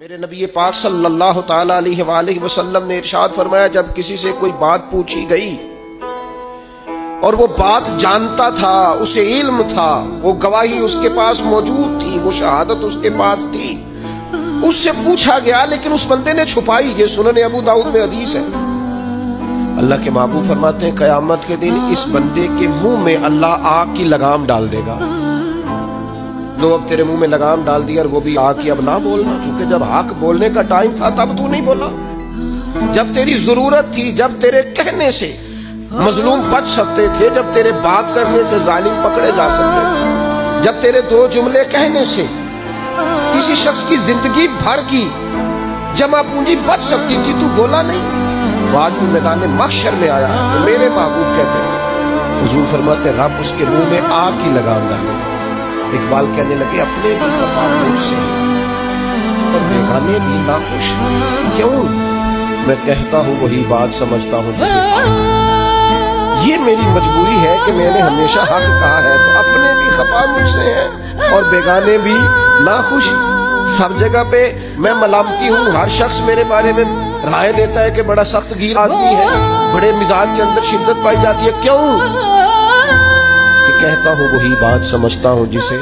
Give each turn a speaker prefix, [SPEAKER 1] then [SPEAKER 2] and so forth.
[SPEAKER 1] मेरे नबी पाक सल्लल्लाहु ताला अलैहि वसल्लम ने इरशाद फरमाया, जब किसी से कोई बात पूछी गई और वो बात जानता था, उसे इल्म था, वो गवाही उसके पास मौजूद थी, वो शहादत उसके पास थी, उससे पूछा गया लेकिन उस बंदे ने छुपाई। ये सुनन अबू दाऊद में हदीस है। अल्लाह के महबूब फरमाते हैं, क़यामत के दिन इस बंदे के मुंह में अल्लाह आग की लगाम डाल देगा। लो अब तेरे मुंह में लगाम डाल दिया और वो भी आग की, अब ना बोलना, क्योंकि जब हक बोलने का टाइम था तब तू नहीं बोला। जब तेरी जरूरत थी, जब तेरे कहने से मजलूम बच सकते थे, जब तेरे बात करने से जालिम पकड़े जा सकते थे, जब तेरे दो जुमले कहने से किसी शख्स की जिंदगी भर की जमा पूंजी बच सकती थी, तू बोला नहीं। वो आज मैदान महशर में आया तो मेरे महबूब कहते हैं, हुजूर फरमाते रब उसके मुंह में आग की लगाम डाले। इकबाल कहने लगे, अपने भी खफा मुझसे और बेगाने भी नाखुश क्यों? मैं कहता हूँ वही बात समझता हूँ जिसे ये मेरी मजबूरी है कि मैंने हमेशा हक कहा है, तो अपने भी खफा मुझसे हैं और बेगाने भी नाखुश। सब जगह पे मैं मलामती हूँ, हर शख्स मेरे बारे में राय देता है कि बड़ा सख्त गिर आदमी है, बड़े मिजाज के अंदर शिद्दत पाई जाती है। क्यों? कि कहता हूँ वही बात समझता हूँ जिसे